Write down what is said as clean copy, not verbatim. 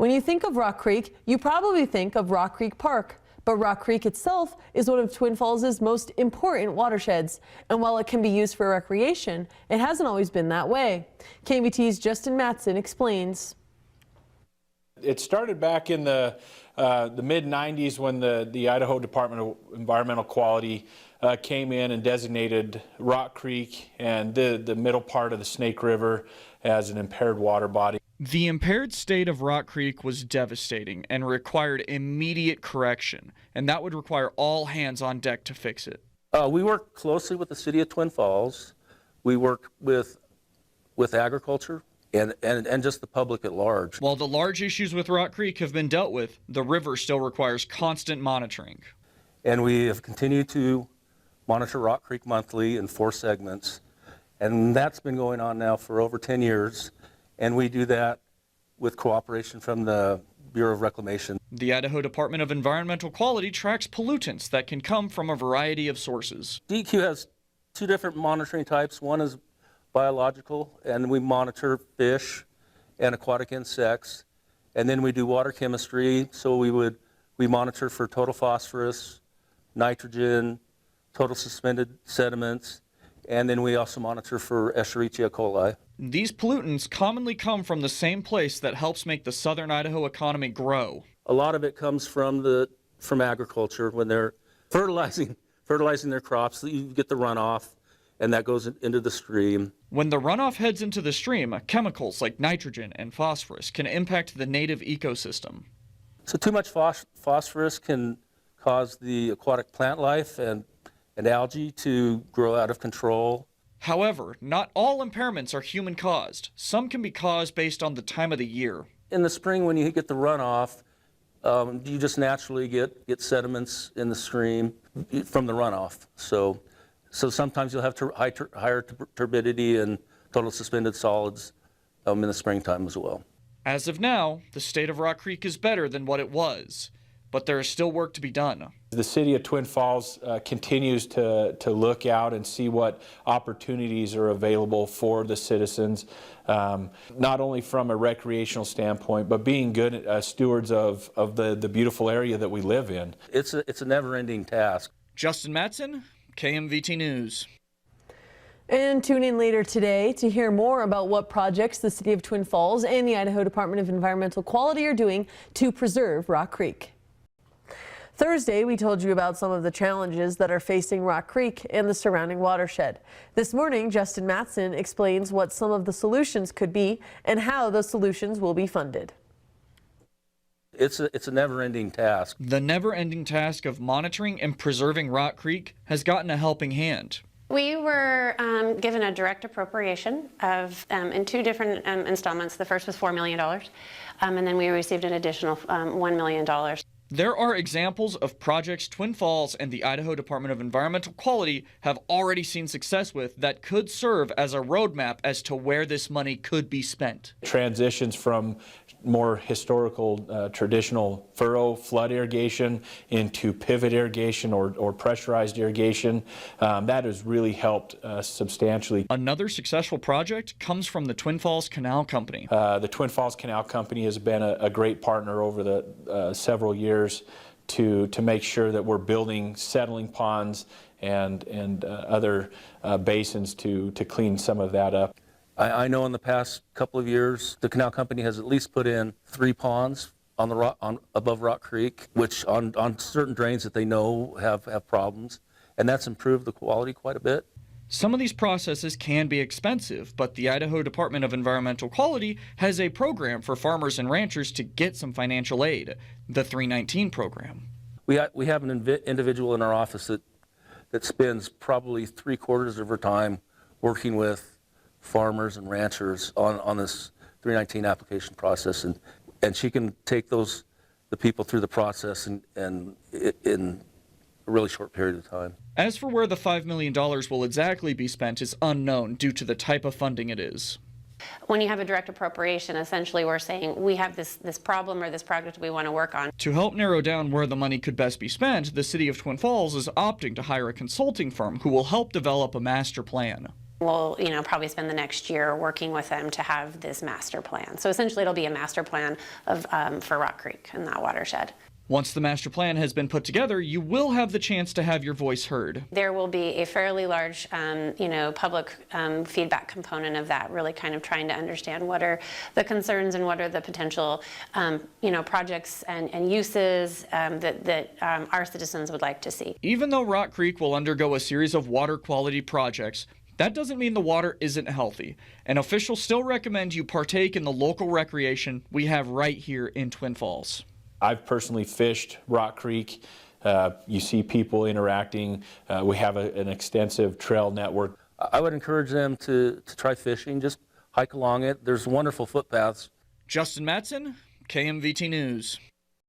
When you think of Rock Creek, you probably think of Rock Creek Park. But Rock Creek itself is one of Twin Falls' most important watersheds. And while it can be used for recreation, it hasn't always been that way. KMVT's Justin Matson explains. It started back in the mid-90s when the Idaho Department of Environmental Quality came in and designated Rock Creek and the middle part of the Snake River as an impaired water body. The impaired state of Rock Creek was devastating and required immediate correction, and that would require all hands on deck to fix it. We work closely with the city of Twin Falls. We work with agriculture and just the public at large. While the large issues with Rock Creek have been dealt with, the river still requires constant monitoring. And we have continued to monitor Rock Creek monthly in 4 segments, and that's been going on now for over 10 years. And we do that with cooperation from the Bureau of Reclamation. The Idaho Department of Environmental Quality tracks pollutants that can come from a variety of sources. DEQ has 2 different monitoring types. One is biological, and we monitor fish and aquatic insects. And then we do water chemistry, so we monitor for total phosphorus, nitrogen, total suspended sediments, and then we also monitor for Escherichia coli. These pollutants commonly come from the same place that helps make the southern Idaho economy grow. A lot of it comes from agriculture. When they're fertilizing their crops, you get the runoff, and that goes into the stream. When the runoff heads into the stream, chemicals like nitrogen and phosphorus can impact the native ecosystem. So too much phosphorus can cause the aquatic plant life and algae to grow out of control. However, not all impairments are human-caused. Some can be caused based on the time of the year. In the spring, when you get the runoff, you just naturally get sediments in the stream from the runoff. So sometimes you'll have higher turbidity and total suspended solids in the springtime as well. As of now, the state of Rock Creek is better than what it was, but there is still work to be done. The city of Twin Falls continues to look out and see what opportunities are available for the citizens, not only from a recreational standpoint, but being good stewards of the beautiful area that we live in. It's a never-ending task. Justin Matson, KMVT News. And tune in later today to hear more about what projects the city of Twin Falls and the Idaho Department of Environmental Quality are doing to preserve Rock Creek. Thursday, we told you about some of the challenges that are facing Rock Creek and the surrounding watershed. This morning, Justin Matson explains what some of the solutions could be and how those solutions will be funded. It's a never-ending task. The never-ending task of monitoring and preserving Rock Creek has gotten a helping hand. We were given a direct appropriation of in 2 different installments. The first was $4 million, and then we received an additional $1 million. There are examples of projects Twin Falls and the Idaho Department of Environmental Quality have already seen success with that could serve as a roadmap as to where this money could be spent. Transitions from more historical, traditional furrow flood irrigation into pivot irrigation or pressurized irrigation, that has really helped substantially. Another successful project comes from the Twin Falls Canal Company. The Twin Falls Canal Company has been a great partner over the several years to make sure that we're building settling ponds and other basins to clean some of that up. I know in the past couple of years, the canal company has at least put in 3 ponds above Rock Creek, which on certain drains that they know have problems, and that's improved the quality quite a bit. Some of these processes can be expensive, but the Idaho Department of Environmental Quality has a program for farmers and ranchers to get some financial aid, the 319 program. We have an individual in our office that spends probably 3/4 of her time working with farmers and ranchers on this 319 application process, and she can take the people through the process in a really short period of time. As for where the $5 million will exactly be spent is unknown due to the type of funding it is. When you have a direct appropriation, essentially we're saying we have this problem or this project we want to work on. To help narrow down where the money could best be spent, the city of Twin Falls is opting to hire a consulting firm who will help develop a master plan. We'll, probably spend the next year working with them to have this master plan. So essentially it'll be a master plan for Rock Creek and that watershed. Once the master plan has been put together, you will have the chance to have your voice heard. There will be a fairly large, public feedback component of that, really kind of trying to understand what are the concerns and what are the potential, projects and uses that our citizens would like to see. Even though Rock Creek will undergo a series of water quality projects, that doesn't mean the water isn't healthy, and officials still recommend you partake in the local recreation we have right here in Twin Falls. I've personally fished Rock Creek. You see people interacting. We have an extensive trail network. I would encourage them to try fishing, just hike along it. There's wonderful footpaths. Justin Mattson, KMVT News.